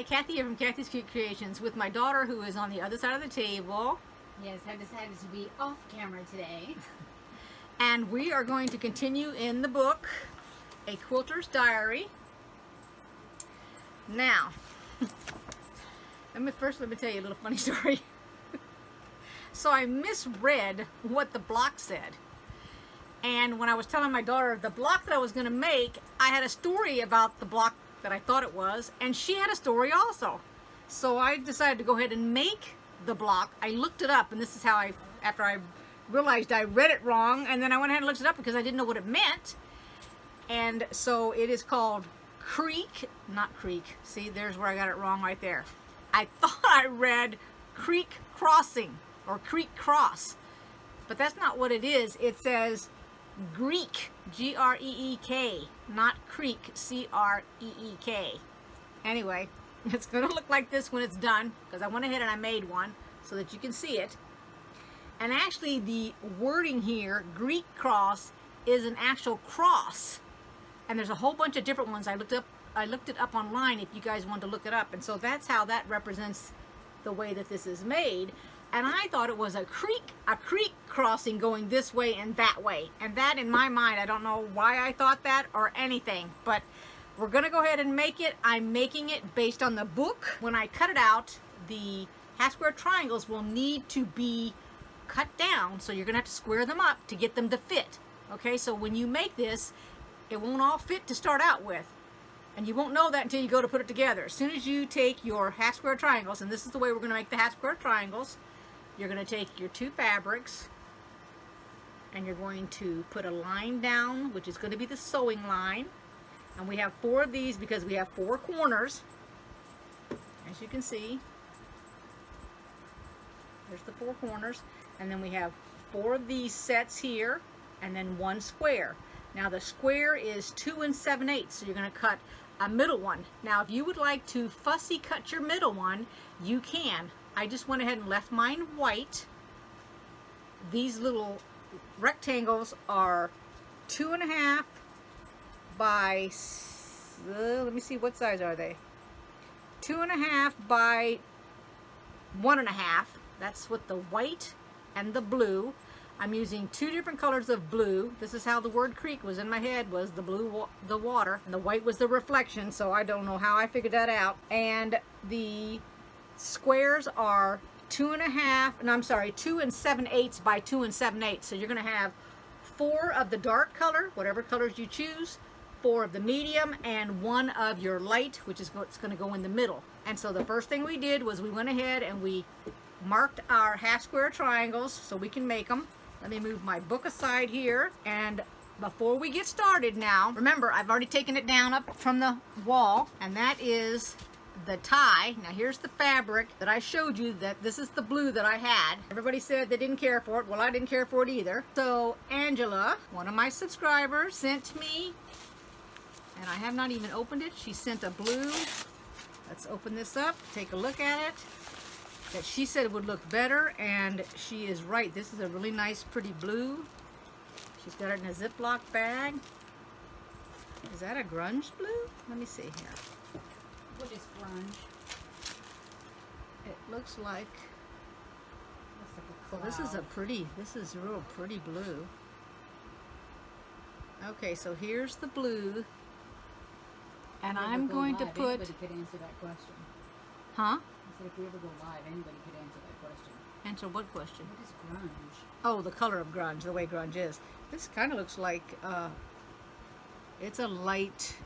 Hi, Kathy here from Kathy's Cute Creations with my daughter who is on the other side of the table. Yes, I've decided to be off camera today. And we are going to continue in the book, A Quilter's Diary. Now, let me tell you a little funny story. So I misread what the block said. And when I was telling my daughter the block that I was going to make, I had a story about the block that I thought it was, and she had a story also. So I decided to go ahead and make the block. I looked it up, and this is how after I realized I read it wrong, and then I went ahead and looked it up because I didn't know what it meant. And so it is called not creek. See, there's where I got it wrong right there. I thought I read creek crossing or creek cross, but that's not what it is. It says Greek, G-R-E-E-K, not creek, C-R-E-E-K. Anyway, it's going to look like this when it's done, because I went ahead and I made one so that you can see it. And actually the wording here, Greek cross, is an actual cross. And there's a whole bunch of different ones. I looked it up online if you guys want to look it up. And so that's how that represents the way that this is made. And I thought it was a creek crossing going this way and that way. And that, in my mind, I don't know why I thought that or anything, but we're gonna go ahead and make it. I'm making it based on the book. When I cut it out, the half square triangles will need to be cut down, so you're gonna have to square them up to get them to fit. Okay, so when you make this, it won't all fit to start out with. And you won't know that until you go to put it together. As soon as you take your half square triangles, and this is the way we're gonna make the half square triangles, you're going to take your two fabrics and you're going to put a line down, which is going to be the sewing line. And we have 4 of these because we have 4 corners. As you can see, there's the 4 corners. And then we have 4 of these sets here and then 1 square. Now the square is 2 7/8, so you're going to cut a middle one. Now if you would like to fussy cut your middle one, you can. I just went ahead and left mine white. These little rectangles are 2.5 by, let me see, what size are they? 2.5 by 1.5. That's with the white and the blue. I'm using 2 different colors of blue. This is how the word creek was in my head, was the blue, the water, and the white was the reflection, so I don't know how I figured that out. And the squares are 2 7/8 by 2 7/8. So you're going to have 4 of the dark color, whatever colors you choose, 4 of the medium, and 1 of your light, which is what's going to go in the middle. And so the first thing we did was we went ahead and we marked our half square triangles so we can make them. Let me move my book aside here. And before we get started now, remember, I've already taken it down up from the wall, and that is the tie. Now here's the fabric that I showed you, that this is the blue that I had. Everybody said they didn't care for it. Well, I didn't care for it either. So Angela, one of my subscribers, sent me, and I have not even opened it, she sent a blue. Let's open this up, take a look at it, that she said would look better, and she is right. This is a really nice, pretty blue. She's got it in a Ziploc bag. Is that a grunge blue? Let me see here. What is grunge? It looks like, Well, this is a real pretty blue. Okay, so here's the blue, and I'm going to put, anybody could answer that question. huh? I said if we ever go live, anybody could answer that question. Answer what question? What is grunge? Oh, the color of grunge, the way grunge is. This kind of looks like, it's a light,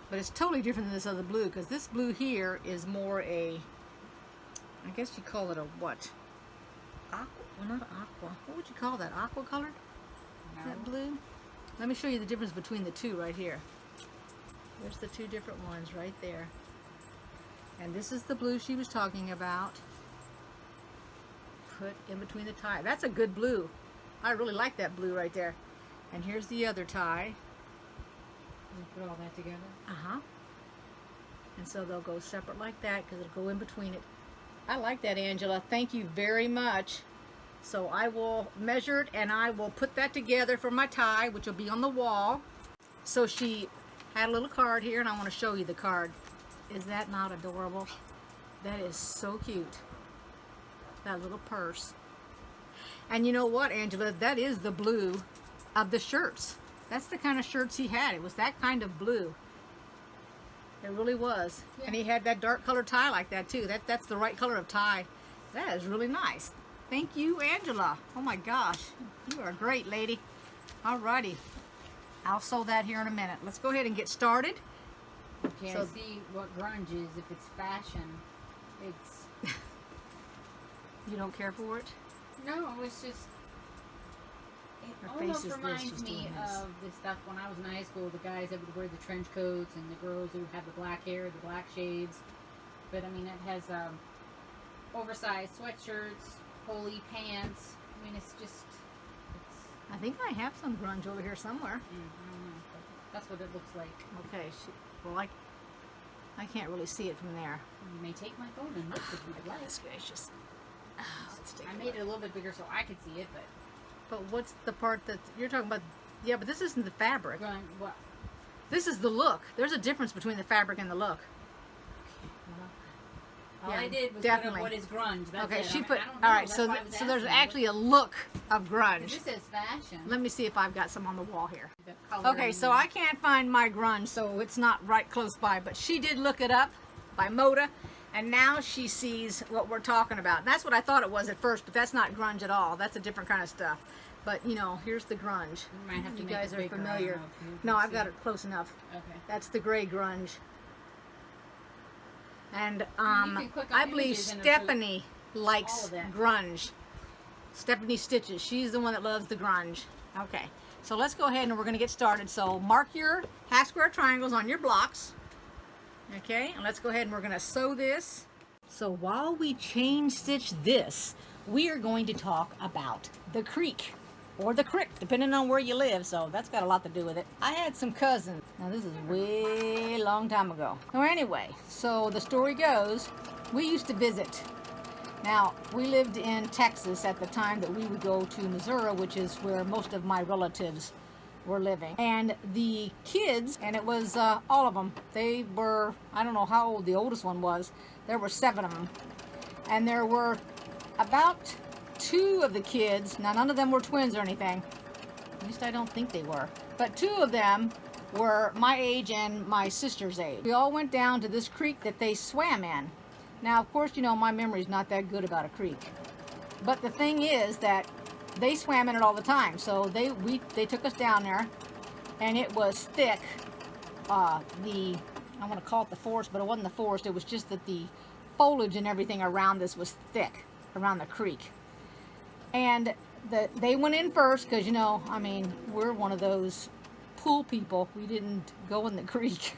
but it's totally different than this other blue, because this blue here is more a, I guess you call it a what? Aqua? Well, not aqua. What would you call that? Aqua colored? No. That blue? Let me show you the difference between the two right here. There's the 2 different ones right there. And this is the blue she was talking about. Put in between the tie. That's a good blue. I really like that blue right there. And here's the other tie. Put all that together? Uh-huh. And so they'll go separate like that because it'll go in between it. I like that, Angela. Thank you very much. So I will measure it and I will put that together for my tie, which will be on the wall. So she had a little card here, and I want to show you the card. Is that not adorable? That is so cute. That little purse. And you know what, Angela? That is the blue of the shirts. That's the kind of shirts he had. It was that kind of blue. It really was. Yeah. And he had that dark colored tie like that too. That's the right color of tie. That is really nice. Thank you, Angela. Oh my gosh. You are a great lady. Alrighty. I'll sew that here in a minute. Let's go ahead and get started. Okay, so, I see what grunge is. If it's fashion, it's... You don't care for it? No, it's just... It almost reminds me of the stuff when I was in high school, the guys that would wear the trench coats and the girls who would have the black hair, the black shades. But, I mean, it has oversized sweatshirts, holy pants. I mean, it's just... I think I have some grunge over here somewhere. I don't know, but that's what it looks like. Okay, well, I can't really see it from there. You may take my phone and look if you'd like. Goodness gracious. Let's take I made it a little bit bigger so I could see it, but... But what's the part that you're talking about? Yeah, but this isn't the fabric. What? This is the look. There's a difference between the fabric and the look. All I did was definitely. put up what is grunge. That's okay, it. she I put. don't know. All right, That's so there's actually a look of grunge. This says fashion. Let me see if I've got some on the wall here. The Okay, so I can't find my grunge, so it's not right close by. But she did look it up by Moda, and now she sees what we're talking about. And that's what I thought it was at first, but that's not grunge at all. That's a different kind of stuff. But you know, here's the grunge. You might have to you make guys it are bigger. familiar. No, I've got it close enough. Okay. That's the gray grunge. And You can click on I believe images and Stephanie all likes of that. grunge. Stephanie Stitches. She's the one that loves the grunge. Okay, so let's go ahead and we're going to get started. So mark your half square triangles on your blocks. Okay, and let's go ahead and we're going to sew this. So while we chain stitch this, we are going to talk about the creek. Or the crick, depending on where you live, so that's got a lot to do with it. I had some cousins. Now this is way long time ago. So anyway, so the story goes, we used to visit. Now, we lived in Texas at the time that we would go to Missouri, which is where most of my relatives were living. And the kids, and it was all of them, they were, I don't know how old the oldest one was, there were 7 of them. And there were about 2 of the kids, now none of them were twins or anything, at least I don't think they were, but 2 of them were my age and my sister's age. We all went down to this creek that they swam in. Now of course, you know, my memory's not that good about a creek, but the thing is that they swam in it all the time, so they took us down there, and it was thick. I want to call it the forest, but it wasn't the forest, it was just that the foliage and everything around this was thick around the creek. And they went in first because, you know, I mean, we're one of those pool people. We didn't go in the creek.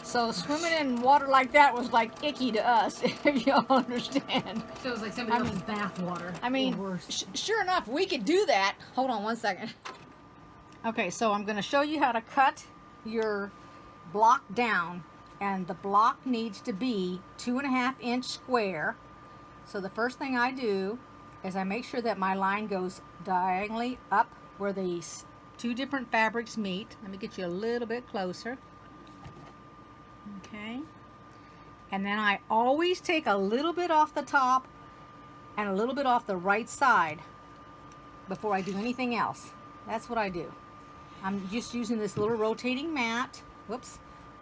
So swimming in water like that was like icky to us, if y'all understand. So it was like somebody else's bath water. I mean, sure enough, we could do that. Hold on one second. Okay, so I'm going to show you how to cut your block down. And the block needs to be 2.5-inch square. So the first thing I do is I make sure that my line goes diagonally up where these 2 different fabrics meet. Let me get you a little bit closer. Okay. And then I always take a little bit off the top and a little bit off the right side before I do anything else. That's what I do. I'm just using this little rotating mat. Whoops.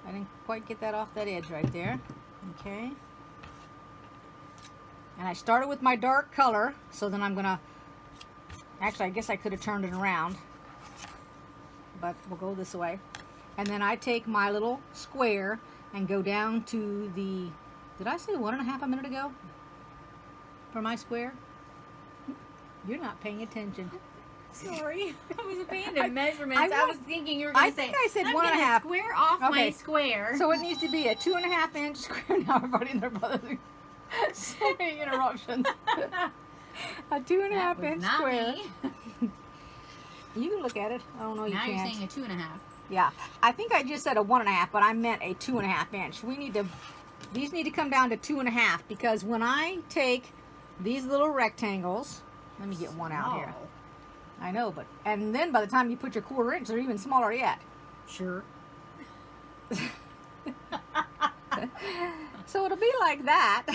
I didn't quite get that off that edge right there. Okay. And I started with my dark color, so then I'm gonna, actually I guess I could have turned it around, but we'll go this way. And then I take my little square and go down to the, did I say 1.5 a minute ago for my square? You're not paying attention. Sorry, I wasn't paying the measurements. I was thinking you were going to say, I think I said I'm 1.5. Square off my square. So it needs to be a 2.5-inch square. Now everybody and their brothers. So many interruptions. A 2.5-inch square. You can look at it. I don't know. Now you you're can't. saying a 2.5. Yeah, I think I just said a 1.5, but I meant a 2.5-inch. We need to. These need to come down to 2.5 because when I take these little rectangles, let me get one out here. I know, but and then by the time you put your 1/4 inch, they're even smaller yet. Sure. So it'll be like that,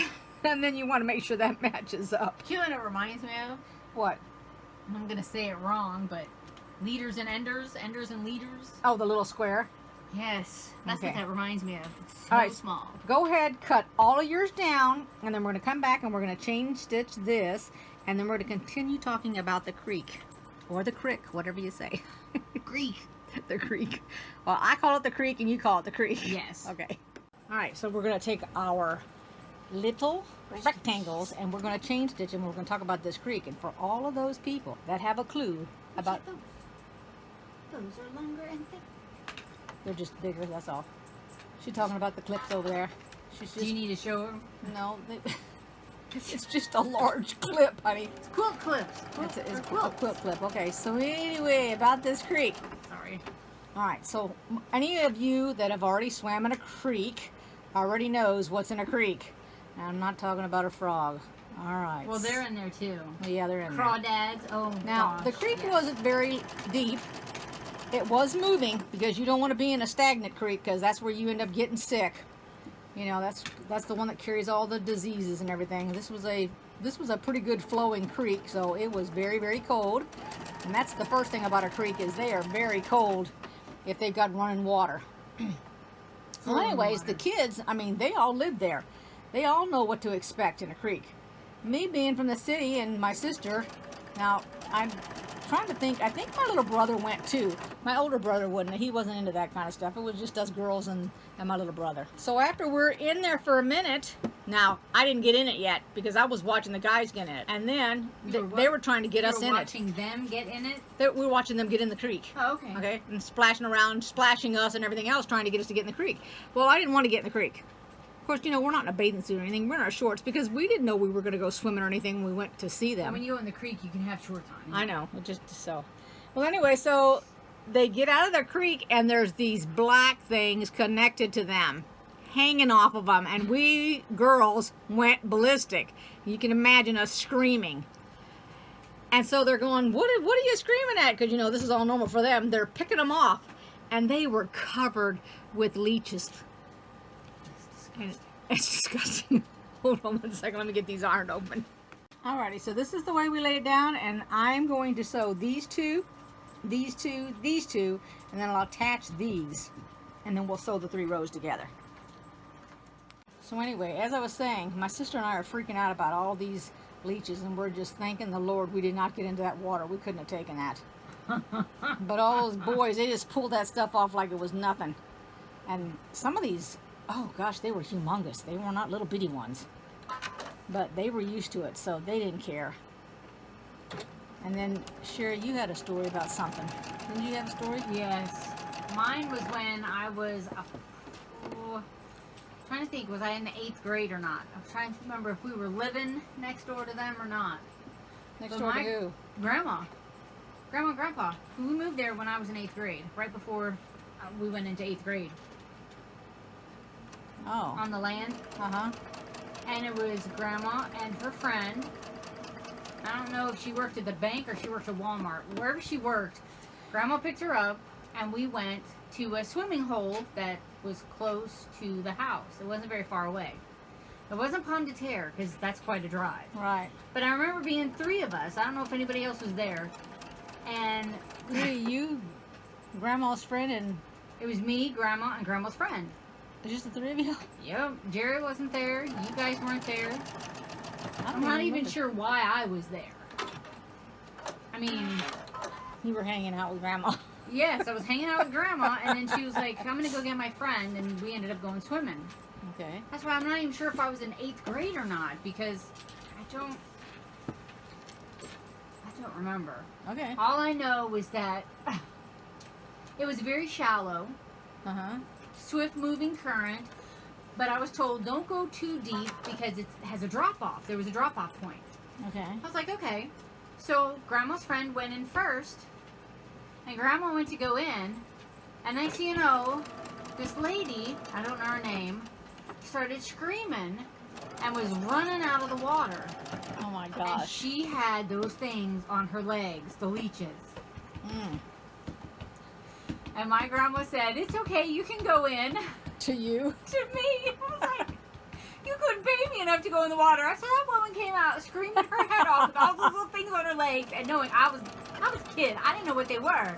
and then you want to make sure that matches up. You know what it reminds me of? What? I'm going to say it wrong, but leaders and enders and leaders. Oh, the little square? Yes, that's Okay. what that reminds me of. It's so All right. small. Go ahead, cut all of yours down, and then we're going to come back and we're going to chain stitch this, and then we're going to continue talking about the creek, or the crick, whatever you say. Greek. The creek. Well, I call it the creek and you call it the creek. Yes. Okay. All right, so we're going to take our little rectangles and we're going to chain stitch them. We're going to talk about this creek. And for all of those people that have a clue about... Those are longer and thick. They're just bigger, that's all. She's talking about the clips over there. She's just... Do you need to show them? No, it's just a large clip, honey. It's quilt clips. It's a quilt clip. Okay, so anyway, about this creek. Sorry. All right, so any of you that have already swam in a creek already knows what's in a creek. And I'm not talking about a frog. All right. Well, they're in there too. Well, yeah, they're in there. Crawdads. Oh, Now, gosh. the creek yes. wasn't very deep. It was moving because you don't want to be in a stagnant creek because that's where you end up getting sick. You know, that's the one that carries all the diseases and everything. This was a pretty good flowing creek, so it was very, very cold. And that's the first thing about a creek is they are very cold if they've got running water. Well, anyways, the kids, I mean, they all live there. They all know what to expect in a creek. Me being from the city and my sister, now I'm trying to think, I think my little brother went too. My older brother wouldn't. He wasn't into that kind of stuff. It was just us girls and my little brother. So after we're in there for a minute, now I didn't get in it yet because I was watching the guys get in it. And then they were trying to get us in it. You were watching them get in it? We were watching them get in the creek. Oh, okay. Okay, and splashing around, splashing us and everything else, trying to get us to get in the creek. Well, I didn't want to get in the creek. Of course, you know, we're not in a bathing suit or anything. We're in our shorts because we didn't know we were going to go swimming or anything when we went to see them. When you go in the creek, you can have shorts on. I know, it just so. Well, anyway, so they get out of the creek and there's these black things connected to them, hanging off of them, and we girls went ballistic. You can imagine us screaming. And so they're going, what are you screaming at? Because, you know, this is all normal for them. They're picking them off, and they were covered with leeches. And it's disgusting. Hold on 1 second. Let me get these ironed open. Alrighty, so this is the way we laid it down, and I'm going to sew these two, these two, these two, and then I'll attach these, and then we'll sew the 3 rows together. So anyway, as I was saying, my sister and I are freaking out about all these leeches, and we're just thanking the Lord we did not get into that water. We couldn't have taken that. But all those boys, they just pulled that stuff off like it was nothing. And some of these, oh gosh, they were humongous. They were not little bitty ones. But they were used to it, so they didn't care. And then, Sherry, you had a story about something. Didn't you have a story? Yes. Mine was when I was, trying to think, was I in the 8th grade or not? I was trying to remember if we were living next door to them or not. Next But door to my who? Grandma and Grandpa. We moved there when I was in 8th grade, right before we went into 8th grade. Oh. On the land. Uh-huh. And it was Grandma and her friend. I don't know if she worked at the bank or she worked at Walmart. Wherever she worked, Grandma picked her up and we went to a swimming hole that was close to the house. It wasn't very far away. It wasn't Pomme de Terre because that's quite a drive. Right. But I remember being 3 of us. I don't know if anybody else was there. And You, Grandma's friend, and it was me, Grandma, and Grandma's friend. just the 3 of you? Yep. Jerry wasn't there. You guys weren't there. I I'm not even sure why I was there. I mean, You were hanging out with Grandma. yes, I was hanging out with Grandma, and then she was like, I'm going to go get my friend, and we ended up going swimming. Okay. That's why I'm not even sure if I was in 8th grade or not, because I don't remember. Okay. All I know was that it was very shallow, Uh-huh. swift moving current, but I was told don't go too deep because it has a drop off. There was a drop off point. Okay. I was like, okay. So Grandma's friend went in first, and Grandma went to go in, and next thing you know, this lady, I don't know her name, started screaming and was running out of the water. Oh my And gosh. she had those things on her legs, the leeches. Mm. And my grandma said, "It's okay, you can go in." To you? To me. It was like, you couldn't pay me enough to go in the water. I said, that woman came out screaming her head off with all those little things on her legs, and knowing I was a kid. I didn't know what they were.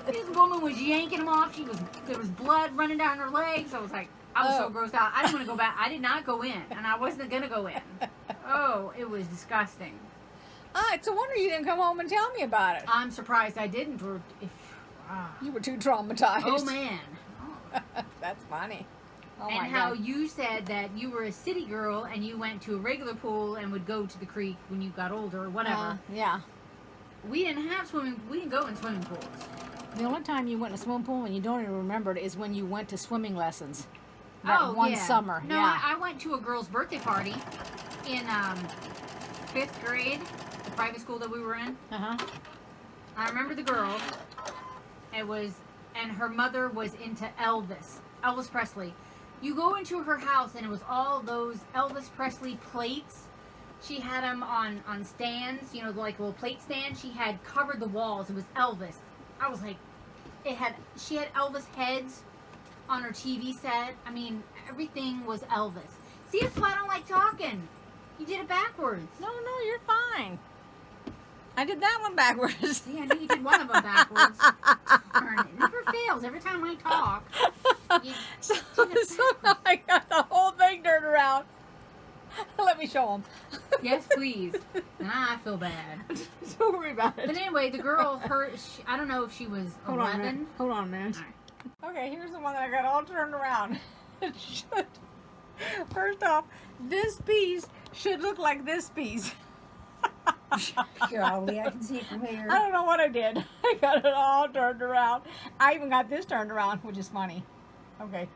This woman was yanking them off. There was blood running down her legs. I was like, I was so grossed out. I didn't want to go back. I did not go in, and I wasn't going to go in. Oh, it was disgusting. It's a wonder you didn't come home and tell me about it. I'm surprised I didn't. You were too traumatized. Oh, man. Oh. That's funny. Oh, and how you said that you were a city girl and you went to a regular pool and would go to the creek when you got older or whatever. Yeah. We didn't go in swimming pools. The only time you went in a swimming pool and you don't even remember it is when you went to swimming lessons. That one summer. No, yeah. I went to a girl's birthday party in 5th grade, the private school that we were in. I remember the girl. And her mother was into Elvis Presley. You go into her house and it was all those Elvis Presley plates. She had them on stands, you know, like little plate stands. She had covered the walls. It was Elvis. I was like, she had Elvis heads on her TV set. I mean, everything was Elvis. See, that's why I don't like talking. You did it backwards. No, you're fine. I did that one backwards. See, I knew you did one of them backwards. Darn, it never fails. Every time I talk. So I got the whole thing turned around. Let me show them. Yes, please. And I feel bad. Don't worry about it. But anyway, the girl, I don't know if she was 11. Hold on a minute. Right. Okay, here's the one that I got all turned around. First off, this piece should look like this piece. Golly, I can see it from here. I don't know what I did. I got it all turned around. I even got this turned around, which is funny. Okay.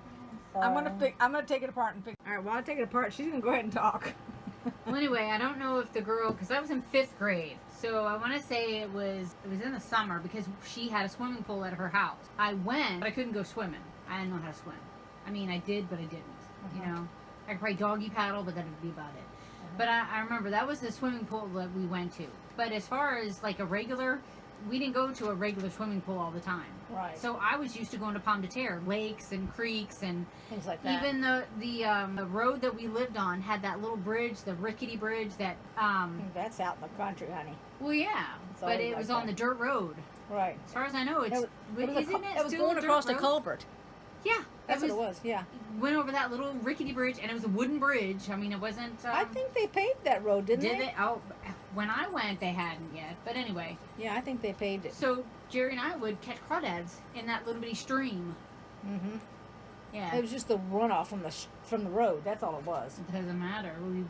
I'm gonna take it apart and fix. All right. While I take it apart, she's gonna go ahead and talk. Well, anyway, I don't know if the girl, because I was in 5th grade, so I want to say it was in the summer because she had a swimming pool at her house. I went, but I couldn't go swimming. I didn't know how to swim. I mean, I did, but I didn't. You know, I could probably doggy paddle, but that would be about it. But I remember that was the swimming pool that we went to. But as far as like we didn't go to a regular swimming pool all the time. Right. So I was used to going to Pomme de Terre, lakes and creeks and things like that. Even the road that we lived on had that little bridge, the rickety bridge that. That's out in the country, honey. Well, yeah, but it was on the dirt road. Right. As far as I know, isn't it It was still going across the culvert. Yeah, that's what it was. Yeah. Went over that little rickety bridge, and it was a wooden bridge. I mean, it wasn't. I think they paved that road, didn't they? Did they? Oh, when I went, they hadn't yet. But anyway. Yeah, I think they paved it. So Jerry and I would catch crawdads in that little bitty stream. Mm-hmm. Yeah. It was just the runoff from the road. That's all it was. It doesn't matter. We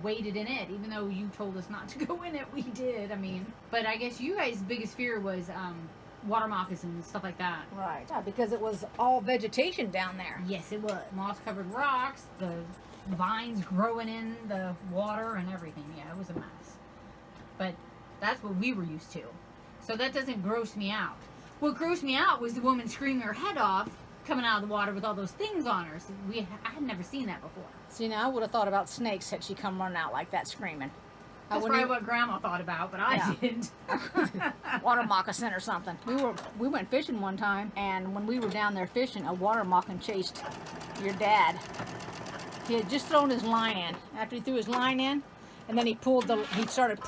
waded in it, even though you told us not to go in it. We did. I mean, but I guess you guys' biggest fear was water moccasins and stuff like that. Right. Yeah, because it was all vegetation down there. Yes, it was. Moss-covered rocks, the vines growing in the water and everything. Yeah, it was a mess. But that's what we were used to. So that doesn't gross me out. What grossed me out was the woman screaming her head off coming out of the water with all those things on her. So I had never seen that before. See, now I would have thought about snakes had she come running out like that screaming. That's probably what Grandma thought about, but I didn't. Water moccasin or something. We went fishing one time, and when we were down there fishing, a water moccasin chased your dad. He had just thrown his line in. After he threw his line in, and then he started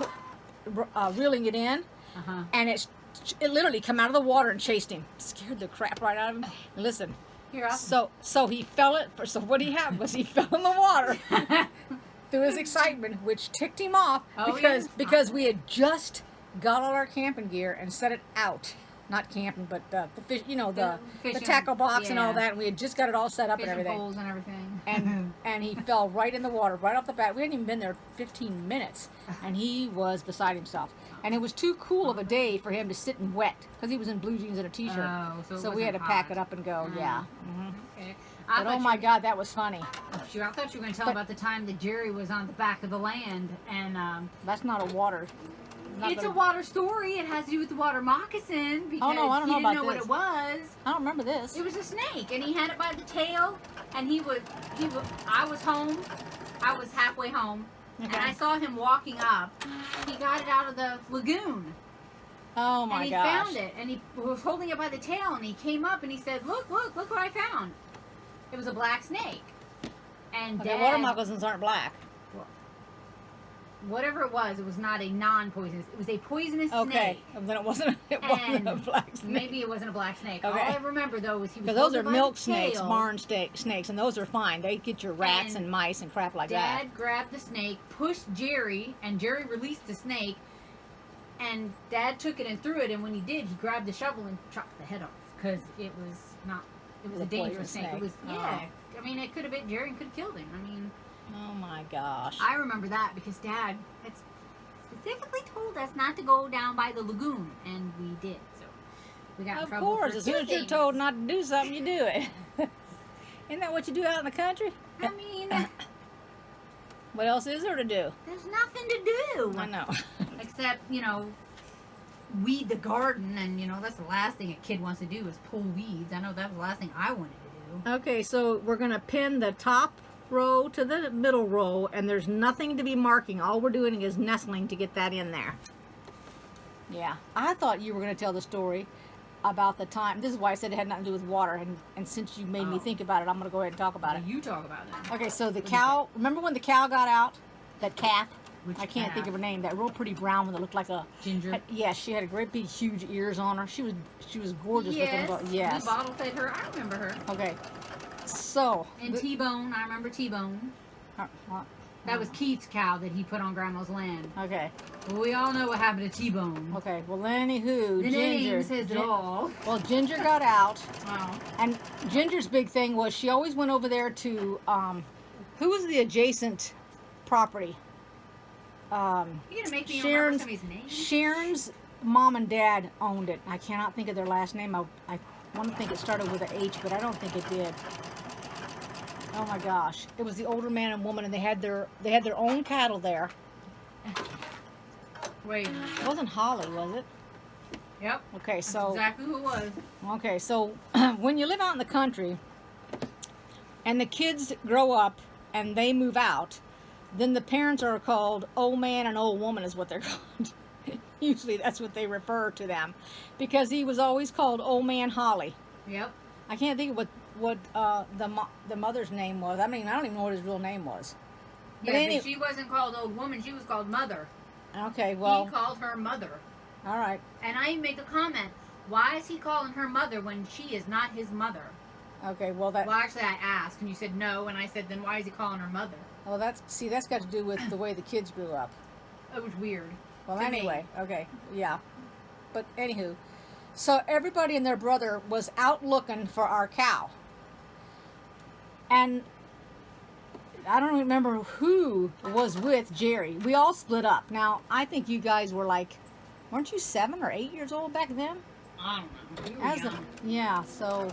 reeling it in, and it literally come out of the water and chased him. Scared the crap right out of him. And listen, so he fell it. So what he had was he fell in the water. Through his excitement, which ticked him off because we had just got all our camping gear and set it out. Not camping, but the fish, the tackle box and all that. And we had just got it all set up and everything. Poles and everything. And he fell right in the water, right off the bat. We hadn't even been there 15 minutes, and he was beside himself. And it was too cool of a day for him to sit in wet because he was in blue jeans and a t-shirt. Oh, so we had to pack it up and go. Yeah. Okay. But oh my God, that was funny. Sure, I thought you were going to tell about the time that Jerry was on the back of the land and that's not a water. It's a water story. It has to do with the water moccasin because I don't know he didn't know what it was. I don't remember this. It was a snake, and he had it by the tail, and I was home. I was halfway home, and I saw him walking up. He got it out of the lagoon. Oh my and he gosh. found it, and he was holding it by the tail, and he came up and he said, look what I found. It was a black snake. And Okay, Dad, water moccasins aren't black. whatever it was not a non-poisonous. It was a poisonous Okay, snake. then it wasn't a black snake. Maybe it wasn't a black snake. Okay. All I remember though was he was Because those are holding by milk the snakes, tail. barn snakes, and those are fine. They get your rats And and mice and crap like that. Dad grabbed the snake, pushed Jerry, and Jerry released the snake. And Dad took it and threw it, and when he did, he grabbed the shovel and chopped the head off because it was a dangerous snake. It was, yeah. I mean, it could have bit Jerry and could have killed him. I mean, Oh my gosh. I remember that because Dad had specifically told us not to go down by the lagoon, and we did. So we got in Of trouble. course, for as soon as you're things. told not to do something, you do it. Isn't that what you do out in the country? I mean, What else is there to do? there's nothing to do. I know. Except, weed the garden, and, that's the last thing a kid wants to do is pull weeds. I know that was the last thing I wanted to do. Okay, so we're going to pin the top row to the middle row, and there's nothing to be marking. All we're doing is nestling to get that in there. Yeah, I thought you were going to tell the story about the time. This is why I said it had nothing to do with water, and since you made me think about it, I'm going to go ahead and talk about it. You talk about it. Okay, so the cow, remember when the cow got out? That calf? Which I can't think calf? of her name. That real pretty brown one that looked like a Ginger. Yeah, she had a great big huge ears on her. She was gorgeous Yes. looking. Yes. We bottle fed her. I remember her. Okay. So. And T-Bone. I remember T-Bone. That was Keith's cow that he put on Grandma's land. Okay. Well, we all know what happened to T-Bone. Okay. Well, anywho, The Ginger. name says it all. Well, Ginger got out, Wow. and Ginger's big thing was she always went over there to who was the adjacent property? You're gonna make me remember Sharon's somebody's name? Sharon's mom and dad owned it. I cannot think of their last name. I want to think it started with an H, but I don't think it did. Oh my gosh! It was the older man and woman, and they had their own cattle there. Wait. It wasn't Holly, was it? Yep. Okay, That's so exactly who it was. okay, so when you live out in the country, and the kids grow up and they move out, then the parents are called old man and old woman is what they're called. Usually that's what they refer to them, because he was always called Old Man Holly. Yep. I can't think of what the mother's name was. I mean, I don't even know what his real name was. But Yeah, but she wasn't called old woman. She was called mother. Okay, well, He called her mother. all right. And I even made the comment, why is he calling her mother when she is not his mother? Okay, well that. Well, actually, I asked, and you said no, and I said, then why is he calling her mother? Well, that's got to do with the way the kids grew up. It was weird. Well, To me. anyway, okay, yeah. But anywho, so everybody and their brother was out looking for our cow. And I don't remember who was with Jerry. We all split up. Now, I think you guys were like, weren't you 7 or 8 years old back then? I don't know. We were young. Yeah, so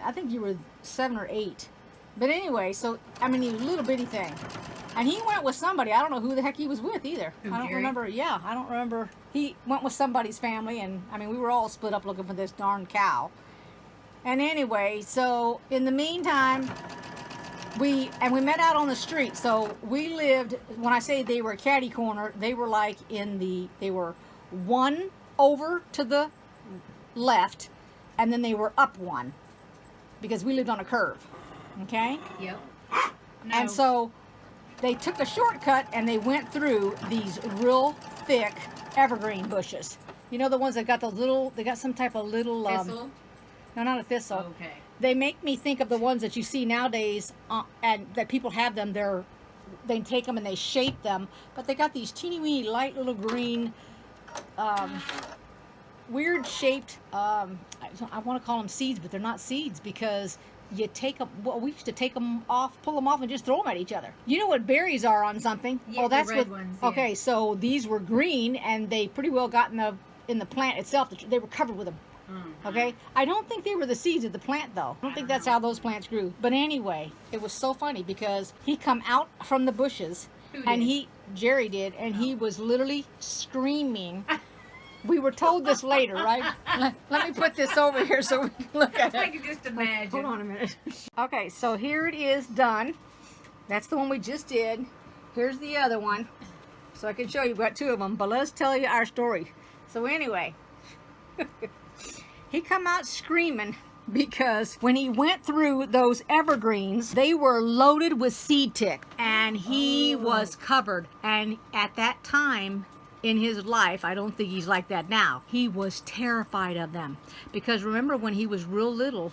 I think you were 7 or 8. But anyway, so, I mean, he was a little bitty thing. And he went with somebody. I don't know who the heck he was with either. Who, I don't Jerry? remember. Yeah, I don't remember. He went with somebody's family, and, I mean, we were all split up looking for this darn cow. And anyway, so, in the meantime, we met out on the street. So, we lived, when I say they were catty corner, they were like they were one over to the left, and then they were up one, because we lived on a curve. Okay? Yep. And so they took a shortcut and they went through these real thick evergreen bushes. You know, the ones that got they got some type of little Thistle? no, not a thistle. Okay. They make me think of the ones that you see nowadays, and that people have them. They take them and they shape them, but they got these teeny weeny light little green, weird shaped. I want to call them seeds, but they're not seeds, because you take them. Well, we used to take them off, pull them off, and just throw them at each other. You know what berries are on something? Yeah, Oh, the that's red what. ones, yeah. Okay, so these were green, and they pretty well got in the plant itself. They were covered with them. Okay, I don't think they were the seeds of the plant, though. I don't think that's how those plants grew. But anyway, it was so funny because he come out from the bushes, Who and did? Jerry did, and he was literally screaming. We were told this later, right? Let me put this over here so we can look at I it. can just imagine. Hold on a minute. Okay, so here it is done. That's the one we just did. Here's the other one. So I can show you. We've got 2 of them, but let's tell you our story. So anyway, He come out screaming because when he went through those evergreens, they were loaded with seed tick, and he was covered. And at that time in his life, I don't think he's like that now, he was terrified of them. Because remember when he was real little,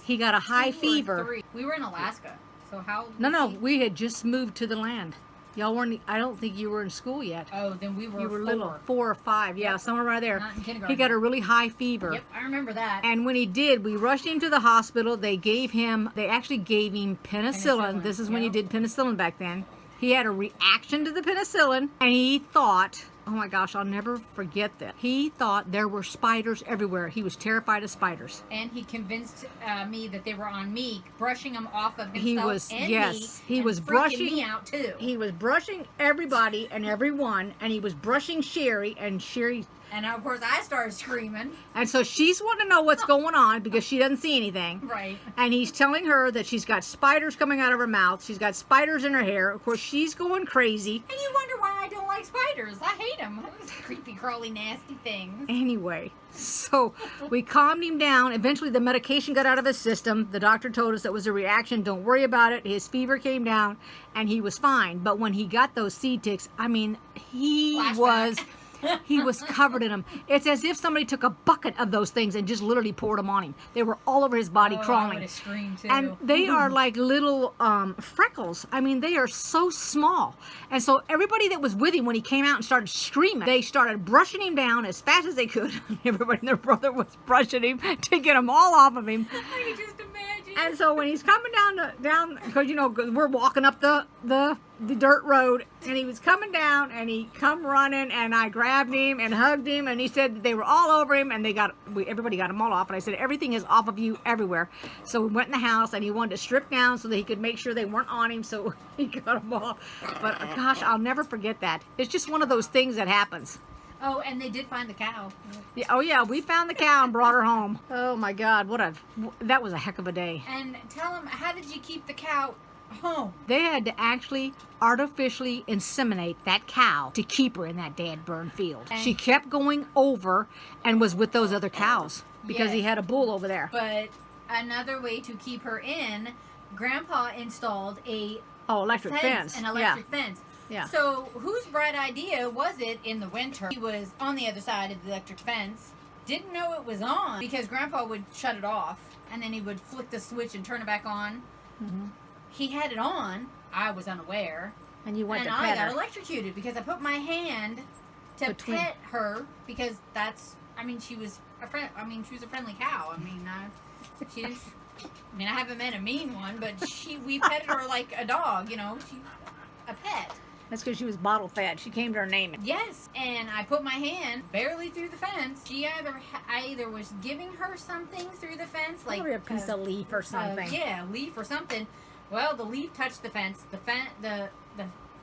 he got a high fever. We were in Alaska. So how? No, we had just moved to the land. Y'all weren't, I don't think you were in school yet. Oh, then we were You were little, 4 or 5, yeah, somewhere right there. Not in kindergarten. He got a really high fever. Yep, I remember that. And when he did, we rushed him to the hospital. They actually gave him penicillin. This is when you did penicillin back then. He had a reaction to the penicillin, and he thought, oh my gosh, I'll never forget that. He thought there were spiders everywhere. He was terrified of spiders. And he convinced me that they were on me, brushing them off of himself. He was, and yes, me, he and was freaking brushing me out too. He was brushing everybody and everyone, and he was brushing Sherry, and Sherry. And of course, I started screaming. And so she's wanting to know what's going on because she doesn't see anything. Right. And he's telling her that she's got spiders coming out of her mouth. She's got spiders in her hair. Of course, she's going crazy. And you wonder why I don't like spiders. I hate them. Creepy, crawly, nasty things. Anyway, so we calmed him down. Eventually, the medication got out of his system. The doctor told us that was a reaction. Don't worry about it. His fever came down, and he was fine. But when he got those seed ticks, I mean, he was covered in them. It's as if somebody took a bucket of those things and just literally poured them on him. They were all over his body, crawling. I would have screamed too. And they are like little freckles. I mean, they are so small. And so everybody that was with him when he came out and started screaming, they started brushing him down as fast as they could. Everybody and their brother was brushing him to get them all off of him. I can just imagine. And so when he's coming down, because you know we're walking up the dirt road, and he was coming down, and he come running, and I grabbed him and hugged him, and he said that they were all over him, and everybody got them all off, and I said everything is off of you everywhere. So we went in the house, and he wanted to strip down so that he could make sure they weren't on him, so he got them off. But gosh, I'll never forget that. It's just one of those things that happens. Oh, and they did find the cow. Yeah, oh yeah, we found the cow and brought her home. Oh my God, that was a heck of a day. And tell them, how did you keep the cow home? They had to actually artificially inseminate that cow to keep her in that dead burned field. And she kept going over and was with those other cows because he had a bull over there. But another way to keep her in, Grandpa installed an electric fence. Yeah. So whose bright idea was it in the winter? He was on the other side of the electric fence, didn't know it was on because Grandpa would shut it off and then he would flick the switch and turn it back on. Mm-hmm. He had it on. I was unaware. And you went to pet her. And I her. got electrocuted because I put my hand to pet her because she was a friendly cow. I haven't met a mean one, but we petted her like a dog, a pet. That's because she was bottle fed. She came to her name. Yes, and I put my hand barely through the fence. I either was giving her something through the fence, like probably a piece of leaf or something. Leaf or something. Well, the leaf touched the fence. The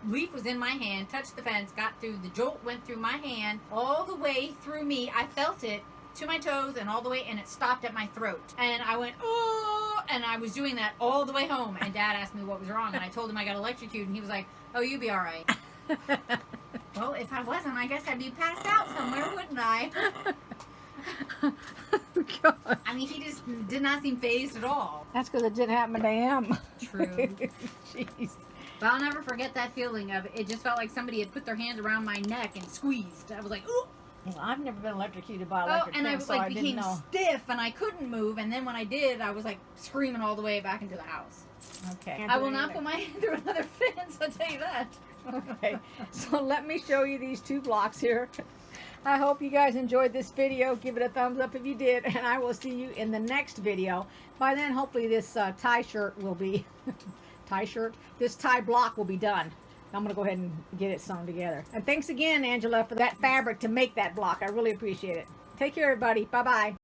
leaf was in my hand, touched the fence, got through. The jolt went through my hand all the way through me. I felt it to my toes and all the way, and it stopped at my throat. And I went, oh, and I was doing that all the way home. And Dad asked me what was wrong, and I told him I got electrocuted, and he was like, oh, you'll be all right. Well, if I wasn't, I guess I'd be passed out somewhere, wouldn't I? God. He just did not seem phased at all. That's because it didn't happen to him. True. Jeez. But I'll never forget that feeling of it. Just felt like somebody had put their hands around my neck and squeezed. I was like, ooh. Well, I've never been electrocuted by electric fence, so I became stiff, and I couldn't move. And then when I did, I was like screaming all the way back into the house. Okay. I will not put my hand through another fence, I'll tell you that. Okay. So let me show you these 2 blocks here. I hope you guys enjoyed this video. Give it a thumbs up if you did, and I will see you in the next video. By then, hopefully this tie shirt will be this tie block will be done. I'm going to go ahead and get it sewn together. And thanks again, Angela, for that fabric to make that block. I really appreciate it. Take care, everybody. Bye-bye.